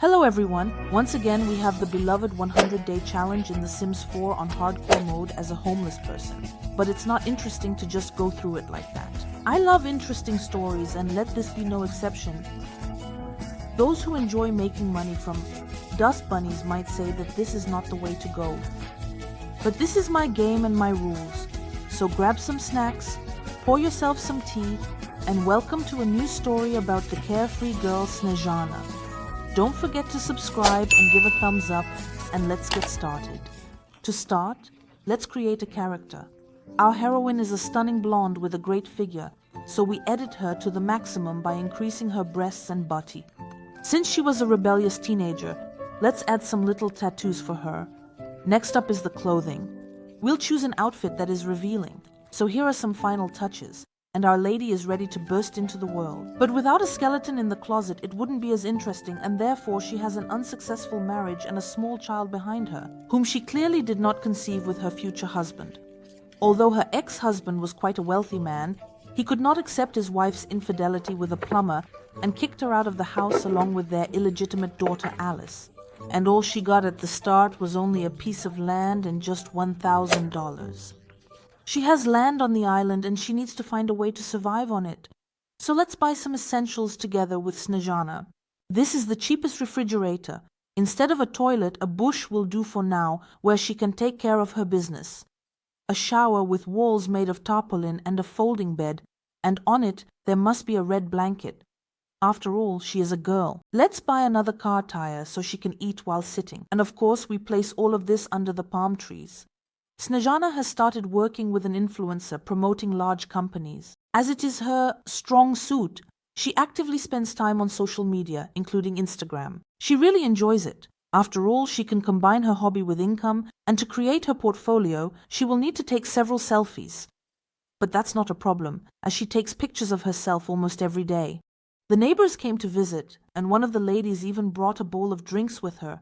Hello everyone, once again we have the beloved 100-day challenge in The Sims 4 on hardcore mode as a homeless person. But it's not interesting to just go through it like that. I love interesting stories and let this be no exception. Those who enjoy making money from dust bunnies might say that this is not the way to go. But this is my game and my rules. So grab some snacks, pour yourself some tea, and welcome to a new story about the carefree girl Snezhana. Don't forget to subscribe and give a thumbs up, and let's get started. To start, let's create a character. Our heroine is a stunning blonde with a great figure, so we edit her to the maximum by increasing her breasts and butty. Since she was a rebellious teenager, let's add some little tattoos for her. Next up is the clothing. We'll choose an outfit that is revealing, so here are some final touches. And our lady is ready to burst into the world. But without a skeleton in the closet, it wouldn't be as interesting, and therefore she has an unsuccessful marriage and a small child behind her, whom she clearly did not conceive with her future husband. Although her ex-husband was quite a wealthy man, he could not accept his wife's infidelity with a plumber and kicked her out of the house along with their illegitimate daughter Alice. And all she got at the start was only a piece of land and just $1,000. She has land on the island and she needs to find a way to survive on it. So let's buy some essentials together with Snezhana. This is the cheapest refrigerator. Instead of a toilet, a bush will do for now, where she can take care of her business. A shower with walls made of tarpaulin and a folding bed, and on it there must be a red blanket. After all, she is a girl. Let's buy another car tire so she can eat while sitting. And of course, we place all of this under the palm trees. Snezhana has started working with an influencer promoting large companies. As it is her strong suit, she actively spends time on social media, including Instagram. She really enjoys it. After all, she can combine her hobby with income, and to create her portfolio, she will need to take several selfies. But that's not a problem, as she takes pictures of herself almost every day. The neighbors came to visit, and one of the ladies even brought a bowl of drinks with her.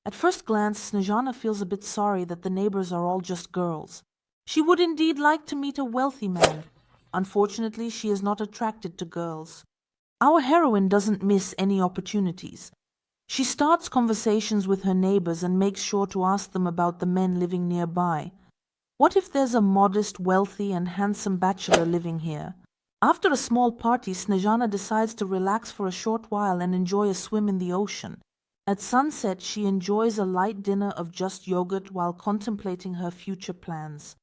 At first glance, Snezhana feels a bit sorry that the neighbors are all just girls. She would indeed like to meet a wealthy man. Unfortunately, she is not attracted to girls. Our heroine doesn't miss any opportunities. She starts conversations with her neighbors and makes sure to ask them about the men living nearby. What if there's a modest, wealthy, and handsome bachelor living here? After a small party, Snezhana decides to relax for a short while and enjoy a swim in the ocean. At sunset, she enjoys a light dinner of just yogurt while contemplating her future plans,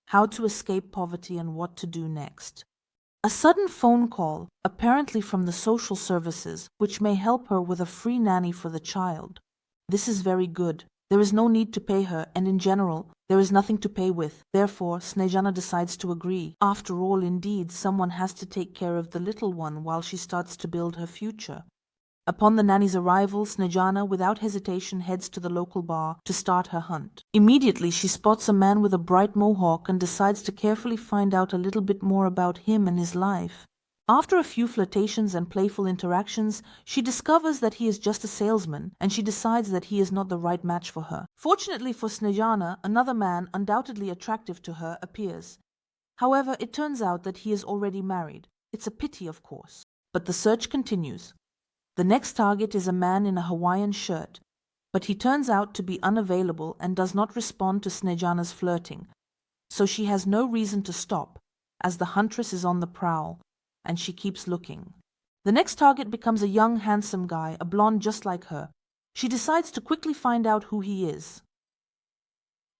how to escape poverty and what to do next. A sudden phone call, apparently from the social services, which may help her with a free nanny for the child. This is very good. There is no need to pay her, and in general, there is nothing to pay with. Therefore, Snezhana decides to agree. After all, indeed, someone has to take care of the little one while she starts to build her future. Upon the nanny's arrival, Snezhana, without hesitation, heads to the local bar to start her hunt. Immediately, she spots a man with a bright mohawk and decides to carefully find out a little bit more about him and his life. After a few flirtations and playful interactions, she discovers that he is just a salesman, and she decides that he is not the right match for her. Fortunately for Snezhana, another man, undoubtedly attractive to her, appears. However, it turns out that he is already married. It's a pity, of course. But the search continues. The next target is a man in a Hawaiian shirt, but he turns out to be unavailable and does not respond to Snezhana's flirting, so she has no reason to stop, as the huntress is on the prowl, and she keeps looking. The next target becomes a young, handsome guy, a blonde just like her. She decides to quickly find out who he is.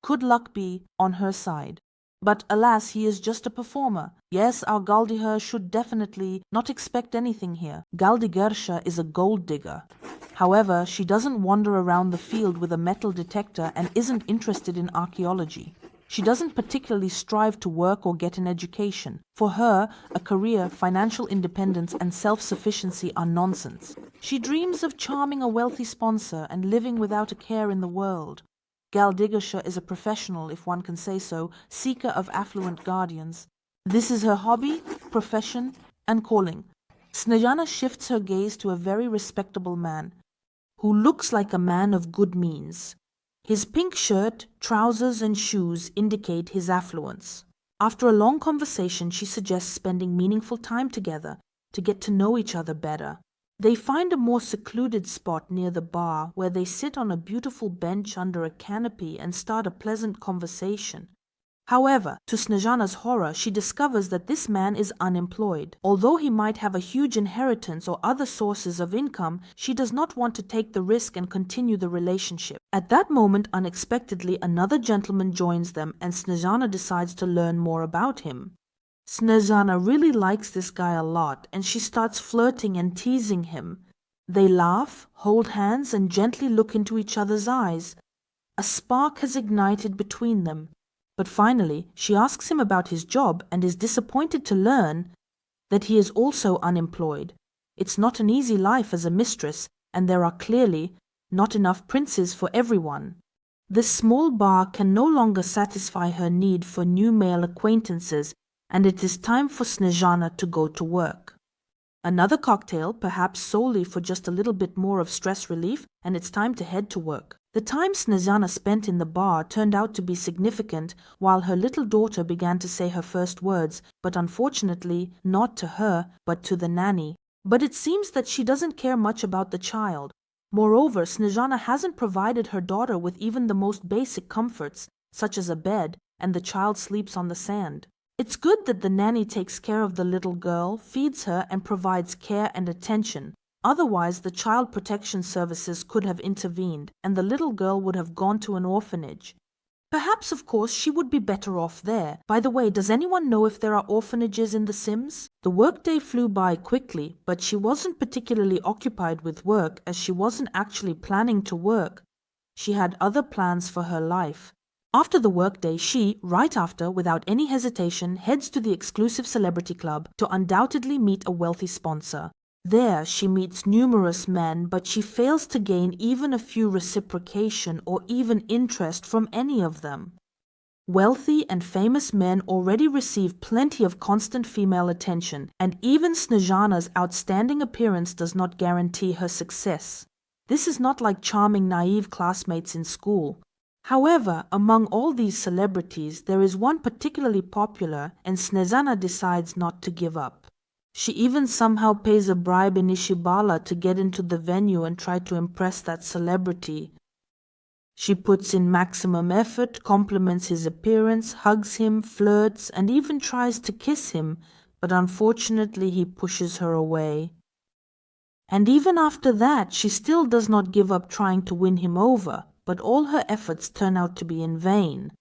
Could luck be on her side? But alas, he is just a performer. Yes, our Galdiger should definitely not expect anything here. Galdigersha is a gold digger. However, she doesn't wander around the field with a metal detector and isn't interested in archaeology. She doesn't particularly strive to work or get an education. For her, a career, financial independence, and self-sufficiency are nonsense. She dreams of charming a wealthy sponsor and living without a care in the world. Galdigersha is a professional, if one can say so, seeker of affluent guardians. This is her hobby, profession, and calling. Snezhana shifts her gaze to a very respectable man, who looks like a man of good means. His pink shirt, trousers, and shoes indicate his affluence. After a long conversation, she suggests spending meaningful time together to get to know each other better. They find a more secluded spot near the bar where they sit on a beautiful bench under a canopy and start a pleasant conversation. However, to Snezhana's horror, she discovers that this man is unemployed. Although he might have a huge inheritance or other sources of income, she does not want to take the risk and continue the relationship. At that moment, unexpectedly, another gentleman joins them and Snezhana decides to learn more about him. Snezhana really likes this guy a lot and she starts flirting and teasing him. They laugh, hold hands, and gently look into each other's eyes. A spark has ignited between them. But finally, she asks him about his job and is disappointed to learn that he is also unemployed. It's not an easy life as a mistress, and there are clearly not enough princes for everyone. This small bar can no longer satisfy her need for new male acquaintances, and it is time for Snezhana to go to work. Another cocktail, perhaps solely for just a little bit more of stress relief, and it's time to head to work. The time Snezhana spent in the bar turned out to be significant while her little daughter began to say her first words, but unfortunately not to her, but to the nanny. But it seems that she doesn't care much about the child. Moreover, Snezhana hasn't provided her daughter with even the most basic comforts, such as a bed, and the child sleeps on the sand. It's good that the nanny takes care of the little girl, feeds her, and provides care and attention. Otherwise, the child protection services could have intervened, and the little girl would have gone to an orphanage. Perhaps, of course, she would be better off there. By the way, does anyone know if there are orphanages in The Sims? The workday flew by quickly, but she wasn't particularly occupied with work as she wasn't actually planning to work. She had other plans for her life. After the workday, she, right after, without any hesitation, heads to the exclusive celebrity club to undoubtedly meet a wealthy sponsor. There she meets numerous men, but she fails to gain even a few reciprocation or even interest from any of them. Wealthy and famous men already receive plenty of constant female attention, and even Snezhana's outstanding appearance does not guarantee her success. This is not like charming naive classmates in school. However, among all these celebrities, there is one particularly popular, and Snezhana decides not to give up. She even somehow pays a bribe in Ishibala to get into the venue and try to impress that celebrity. She puts in maximum effort, compliments his appearance, hugs him, flirts, and even tries to kiss him, but unfortunately he pushes her away. And even after that, she still does not give up trying to win him over, but all her efforts turn out to be in vain.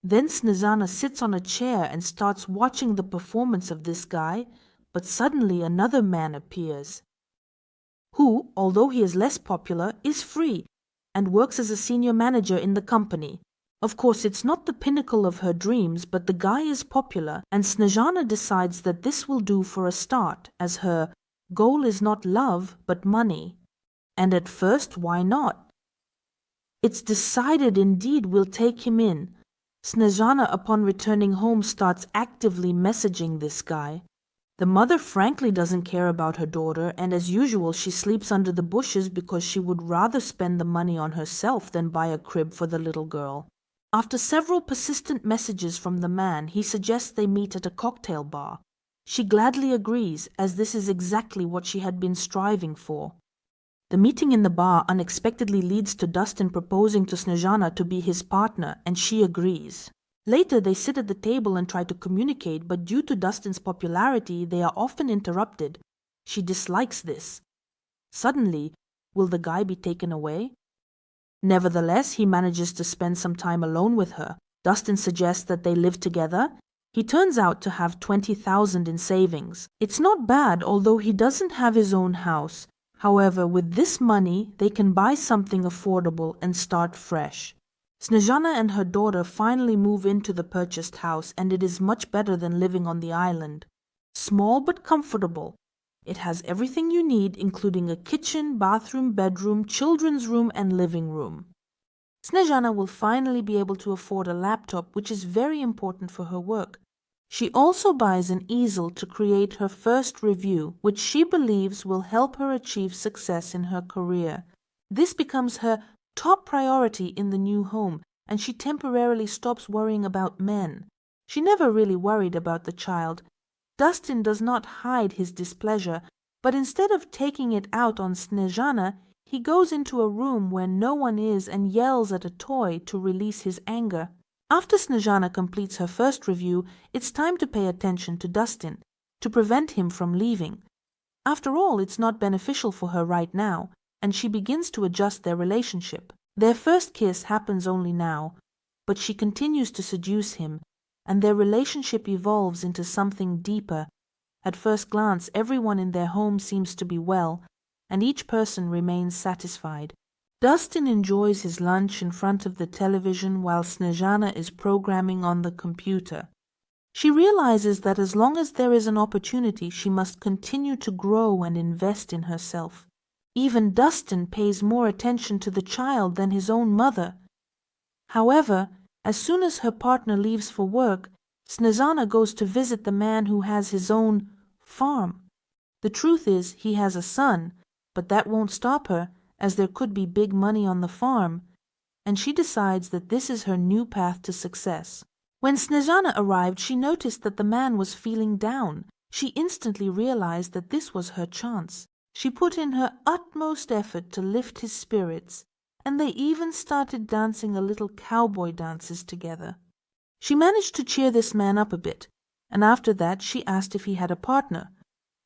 Then Snezhana sits on a chair and starts watching the performance of this guy, but suddenly another man appears, who, although he is less popular, is free and works as a senior manager in the company. Of course, it's not the pinnacle of her dreams, but the guy is popular, and Snezhana decides that this will do for a start, as her goal is not love, but money. And at first, why not? It's decided indeed we'll take him in. Snezhana, upon returning home, starts actively messaging this guy. The mother frankly doesn't care about her daughter, and as usual she sleeps under the bushes because she would rather spend the money on herself than buy a crib for the little girl. After several persistent messages from the man, he suggests they meet at a cocktail bar. She gladly agrees, as this is exactly what she had been striving for. The meeting in the bar unexpectedly leads to Dustin proposing to Snezhana to be his partner, and she agrees. Later, they sit at the table and try to communicate, but due to Dustin's popularity, they are often interrupted. She dislikes this. Suddenly, will the guy be taken away? Nevertheless, he manages to spend some time alone with her. Dustin suggests that they live together. He turns out to have 20,000 in savings. It's not bad, although he doesn't have his own house. However, with this money, they can buy something affordable and start fresh. Snezhana and her daughter finally move into the purchased house, and it is much better than living on the island. Small but comfortable. It has everything you need, including a kitchen, bathroom, bedroom, children's room, and living room. Snezhana will finally be able to afford a laptop, which is very important for her work. She also buys an easel to create her first review, which she believes will help her achieve success in her career. This becomes her top priority in the new home, and she temporarily stops worrying about men. She never really worried about the child. Dustin does not hide his displeasure, But instead of taking it out on Snezhana, he goes into a room where no one is and yells at a toy to release his anger. After Snezhana completes her first review, it's time to pay attention to Dustin, to prevent him from leaving. After all, it's not beneficial for her right now, and she begins to adjust their relationship. Their first kiss happens only now, but she continues to seduce him, and their relationship evolves into something deeper. At first glance, everyone in their home seems to be well, and each person remains satisfied. Dustin enjoys his lunch in front of the television while Snezhana is programming on the computer. She realizes that as long as there is an opportunity, she must continue to grow and invest in herself. Even Dustin pays more attention to the child than his own mother. However, as soon as her partner leaves for work, Snezhana goes to visit the man who has his own farm. The truth is, he has a son, but that won't stop her, as there could be big money on the farm, and she decides that this is her new path to success. When Snezhana arrived, she noticed that the man was feeling down. She instantly realized that this was her chance. She put in her utmost effort to lift his spirits, and they even started dancing a little cowboy dances together. She managed to cheer this man up a bit, and after that she asked if he had a partner.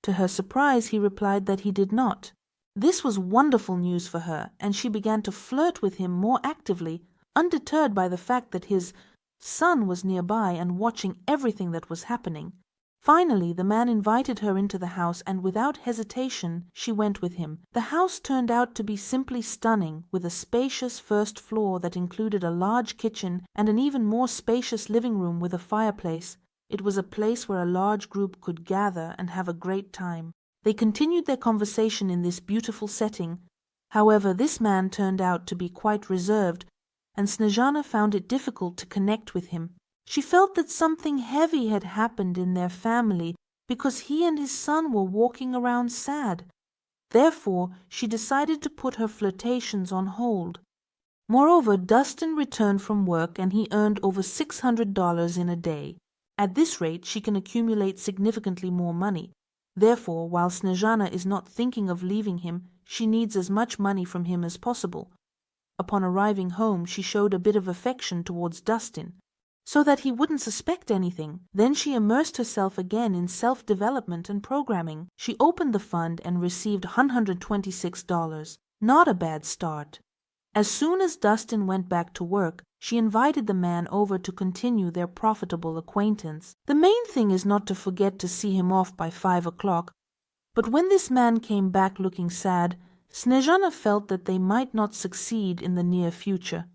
To her surprise, he replied that he did not. This was wonderful news for her, and she began to flirt with him more actively, undeterred by the fact that his son was nearby and watching everything that was happening. Finally, the man invited her into the house, and without hesitation, she went with him. The house turned out to be simply stunning, with a spacious first floor that included a large kitchen and an even more spacious living room with a fireplace. It was a place where a large group could gather and have a great time. They continued their conversation in this beautiful setting. However, this man turned out to be quite reserved, and Snezhana found it difficult to connect with him. She felt that something heavy had happened in their family because he and his son were walking around sad. Therefore, she decided to put her flirtations on hold. Moreover, Dustin returned from work and he earned over $600 in a day. At this rate, she can accumulate significantly more money. Therefore, while Snezhana is not thinking of leaving him, she needs as much money from him as possible. Upon arriving home, she showed a bit of affection towards Dustin, so that he wouldn't suspect anything. Then she immersed herself again in self-development and programming. She opened the fund and received $126. Not a bad start. As soon as Dustin went back to work, she invited the man over to continue their profitable acquaintance. The main thing is not to forget to see him off by 5 o'clock. But when this man came back looking sad, Snezhana felt that they might not succeed in the near future.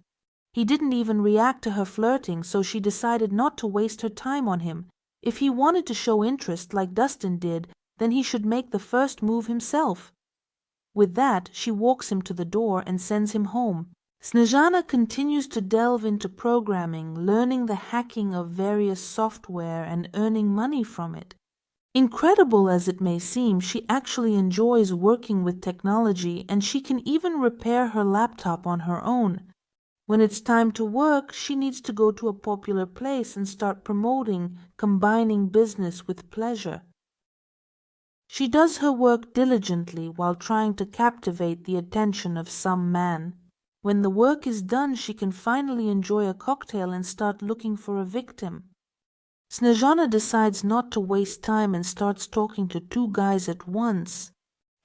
He didn't even react to her flirting, so she decided not to waste her time on him. If he wanted to show interest like Dustin did, then he should make the first move himself. With that, she walks him to the door and sends him home. Snezhana continues to delve into programming, learning the hacking of various software and earning money from it. Incredible as it may seem, she actually enjoys working with technology, and she can even repair her laptop on her own. When it's time to work, she needs to go to a popular place and start promoting, combining business with pleasure. She does her work diligently while trying to captivate the attention of some man. When the work is done, she can finally enjoy a cocktail and start looking for a victim. Snezhana decides not to waste time and starts talking to 2 guys at once.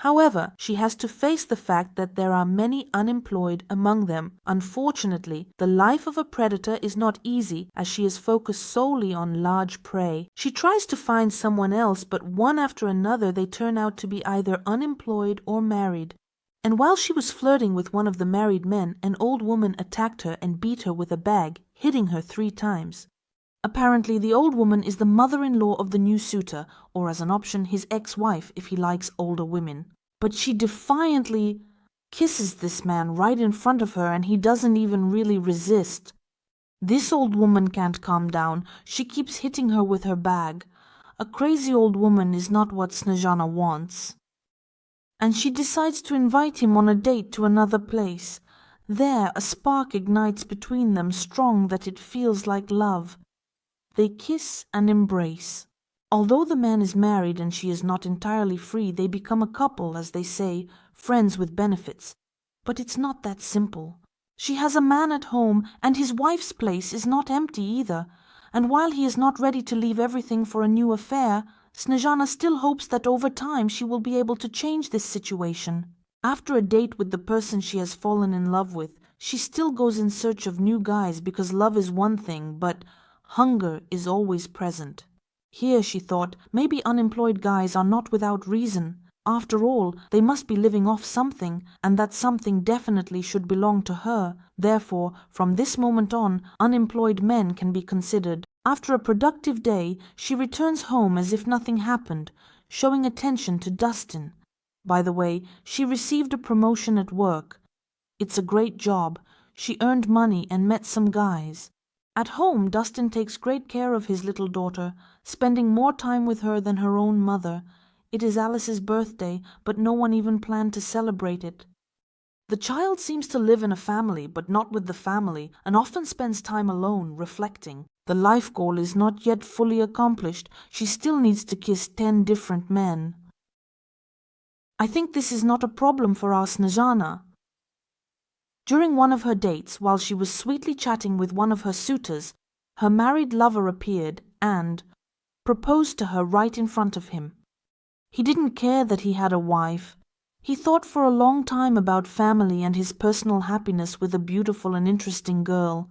However, she has to face the fact that there are many unemployed among them. Unfortunately, the life of a predator is not easy, as she is focused solely on large prey. She tries to find someone else, but one after another they turn out to be either unemployed or married. And while she was flirting with one of the married men, an old woman attacked her and beat her with a bag, hitting her 3 times. Apparently, the old woman is the mother-in-law of the new suitor, or as an option, his ex-wife if he likes older women. But she defiantly kisses this man right in front of her, and he doesn't even really resist. This old woman can't calm down. She keeps hitting her with her bag. A crazy old woman is not what Snezhana wants. And she decides to invite him on a date to another place. There, a spark ignites between them, strong that it feels like love. They kiss and embrace. Although the man is married and she is not entirely free, they become a couple, as they say, friends with benefits. But it's not that simple. She has a man at home, and his wife's place is not empty either. And while he is not ready to leave everything for a new affair, Snezhana still hopes that over time she will be able to change this situation. After a date with the person she has fallen in love with, she still goes in search of new guys because love is one thing, but hunger is always present. Here, she thought, maybe unemployed guys are not without reason. After all, they must be living off something, and that something definitely should belong to her. Therefore, from this moment on, unemployed men can be considered. After a productive day, she returns home as if nothing happened, showing attention to Dustin. By the way, she received a promotion at work. It's a great job. She earned money and met some guys. At home, Dustin takes great care of his little daughter, spending more time with her than her own mother. It is Alice's birthday, but no one even planned to celebrate it. The child seems to live in a family, but not with the family, and often spends time alone, reflecting. The life goal is not yet fully accomplished. She still needs to kiss 10 different men. I think this is not a problem for our Snezhana. During one of her dates, while she was sweetly chatting with one of her suitors, her married lover appeared and proposed to her right in front of him. He didn't care that he had a wife. He thought for a long time about family and his personal happiness with a beautiful and interesting girl.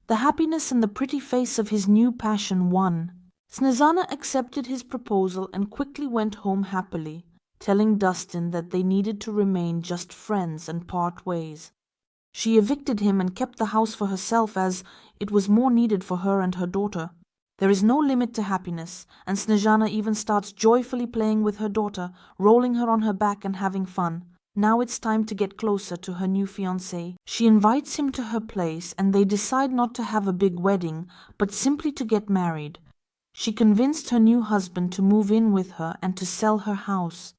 The happiness and the pretty face of his new passion won. Snezhana accepted his proposal and quickly went home happily, telling Dustin that they needed to remain just friends and part ways. She evicted him and kept the house for herself as it was more needed for her and her daughter. There is no limit to happiness, and Snezhana even starts joyfully playing with her daughter, rolling her on her back and having fun. Now it's time to get closer to her new fiancé. She invites him to her place and they decide not to have a big wedding, but simply to get married. She convinced her new husband to move in with her and to sell her house.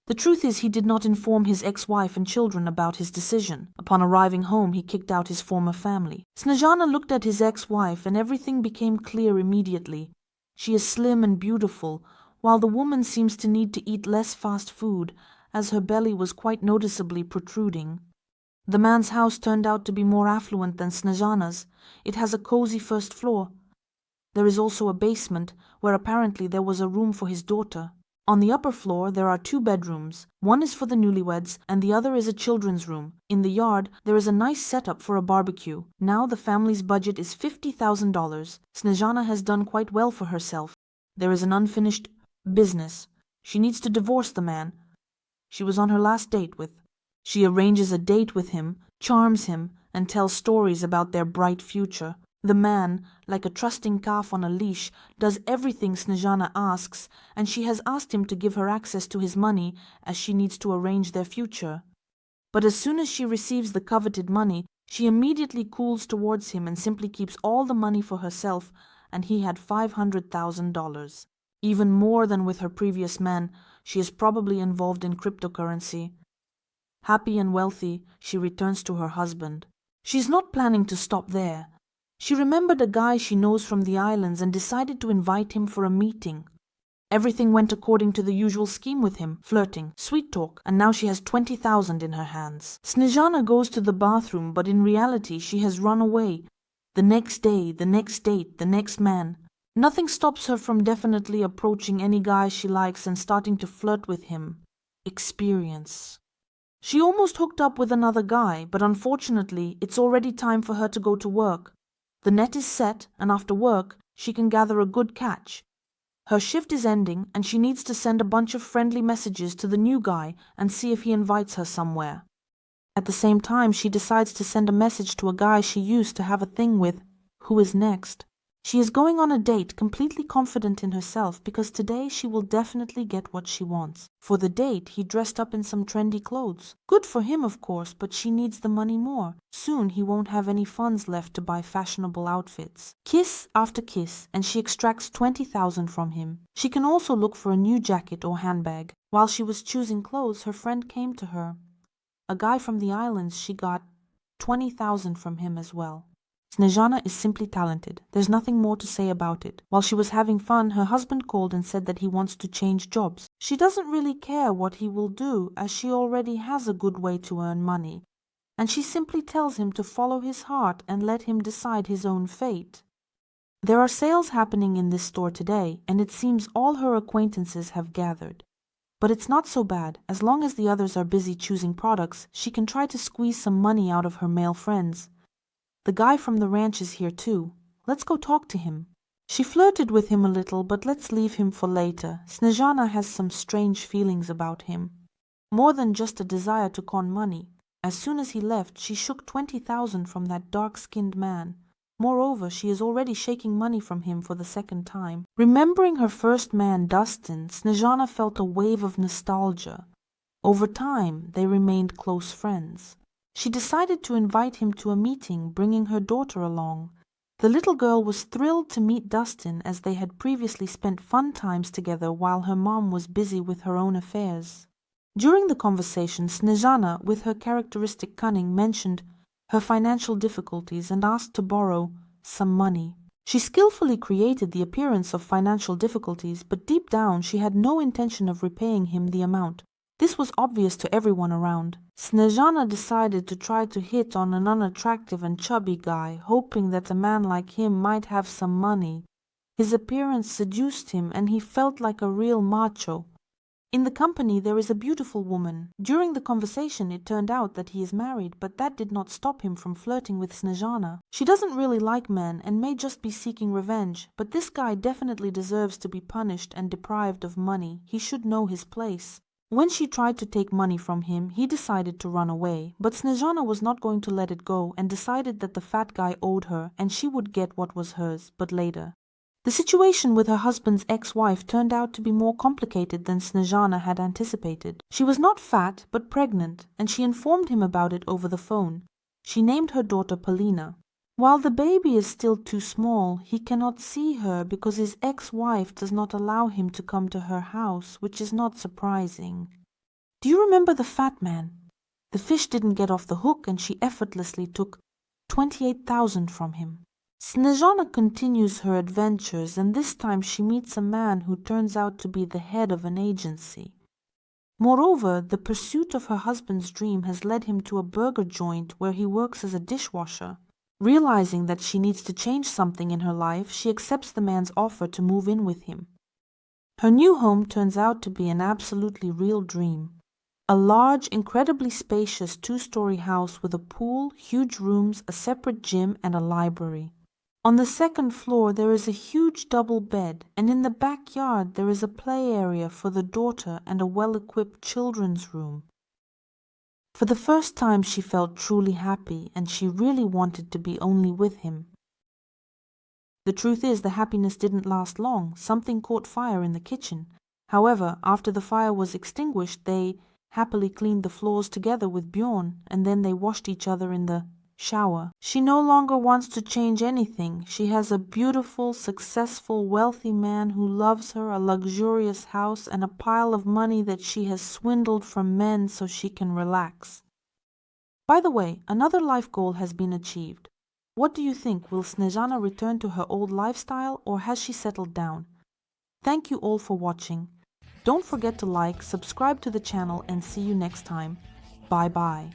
The truth is he did not inform his ex-wife and children about his decision. Upon arriving home, he kicked out his former family. Snezhana looked at his ex-wife and everything became clear immediately. She is slim and beautiful, while the woman seems to need to eat less fast food, as her belly was quite noticeably protruding. The man's house turned out to be more affluent than Snezhana's. It has a cozy first floor. There is also a basement, where apparently there was a room for his daughter. On the upper floor there are 2 bedrooms. One is for the newlyweds and the other is a children's room. In the yard there is a nice setup for a barbecue. Now the family's budget is $50,000. Snezhana has done quite well for herself. There is an unfinished business. She needs to divorce the man she was on her last date with. She arranges a date with him, charms him, and tells stories about their bright future. The man, like a trusting calf on a leash, does everything Snezhana asks, and she has asked him to give her access to his money as she needs to arrange their future. But as soon as she receives the coveted money, she immediately cools towards him and simply keeps all the money for herself, and he had $500,000. Even more than with her previous man, she is probably involved in cryptocurrency. Happy and wealthy, she returns to her husband. She's not planning to stop there. She remembered a guy she knows from the islands and decided to invite him for a meeting. Everything went according to the usual scheme with him, flirting, sweet talk, and now she has $20,000 in her hands. Snezhana goes to the bathroom, but in reality she has run away. The next day, the next date, the next man. Nothing stops her from definitely approaching any guy she likes and starting to flirt with him. Experience. She almost hooked up with another guy, but unfortunately it's already time for her to go to work. The net is set, and after work, she can gather a good catch. Her shift is ending, and she needs to send a bunch of friendly messages to the new guy and see if he invites her somewhere. At the same time, she decides to send a message to a guy she used to have a thing with. Who is next? She is going on a date completely confident in herself because today she will definitely get what she wants. For the date, he dressed up in some trendy clothes. Good for him, of course, but she needs the money more. Soon he won't have any funds left to buy fashionable outfits. Kiss after kiss, and she extracts $20,000 from him. She can also look for a new jacket or handbag. While she was choosing clothes, her friend came to her. A guy from the islands, she got $20,000 from him as well. Snezhana is simply talented. There's nothing more to say about it. While she was having fun, her husband called and said that he wants to change jobs. She doesn't really care what he will do, as she already has a good way to earn money, and she simply tells him to follow his heart and let him decide his own fate. There are sales happening in this store today, and it seems all her acquaintances have gathered. But it's not so bad. As long as the others are busy choosing products, she can try to squeeze some money out of her male friends. The guy from the ranch is here too. Let's go talk to him. She flirted with him a little, but let's leave him for later. Snezhana has some strange feelings about him. More than just a desire to con money. As soon as he left, she shook 20,000 from that dark-skinned man. Moreover, she is already shaking money from him for the second time. Remembering her first man, Dustin, Snezhana felt a wave of nostalgia. Over time, they remained close friends. She decided to invite him to a meeting, bringing her daughter along. The little girl was thrilled to meet Dustin, as they had previously spent fun times together while her mom was busy with her own affairs. During the conversation, Snezhana, with her characteristic cunning, mentioned her financial difficulties and asked to borrow some money. She skillfully created the appearance of financial difficulties, but deep down she had no intention of repaying him the amount. This was obvious to everyone around. Snezhana decided to try to hit on an unattractive and chubby guy, hoping that a man like him might have some money. His appearance seduced him, and he felt like a real macho. In the company there is a beautiful woman. During the conversation it turned out that he is married, but that did not stop him from flirting with Snezhana. She doesn't really like men and may just be seeking revenge, but this guy definitely deserves to be punished and deprived of money. He should know his place. When she tried to take money from him, he decided to run away, but Snezhana was not going to let it go and decided that the fat guy owed her and she would get what was hers, but later. The situation with her husband's ex-wife turned out to be more complicated than Snezhana had anticipated. She was not fat, but pregnant, and she informed him about it over the phone. She named her daughter Polina. While the baby is still too small, he cannot see her because his ex-wife does not allow him to come to her house, which is not surprising. Do you remember the fat man? The fish didn't get off the hook and she effortlessly took 28,000 from him. Snezhana continues her adventures, and this time she meets a man who turns out to be the head of an agency. Moreover, the pursuit of her husband's dream has led him to a burger joint where he works as a dishwasher. Realizing that she needs to change something in her life, she accepts the man's offer to move in with him. Her new home turns out to be an absolutely real dream. A large, incredibly spacious two-story house with a pool, huge rooms, a separate gym, and a library. On the second floor there is a huge double bed, and in the backyard there is a play area for the daughter and a well-equipped children's room. For the first time she felt truly happy, and she really wanted to be only with him. The truth is, the happiness didn't last long. Something caught fire in the kitchen. However, after the fire was extinguished, they happily cleaned the floors together with Bjorn, and then they washed each other in the shower. She no longer wants to change anything. She has a beautiful, successful, wealthy man who loves her, a luxurious house, and a pile of money that she has swindled from men so she can relax. By the way, another life goal has been achieved. What do you think? Will Snezhana return to her old lifestyle, or has she settled down? Thank you all for watching. Don't forget to like, subscribe to the channel, and see you next time. Bye bye.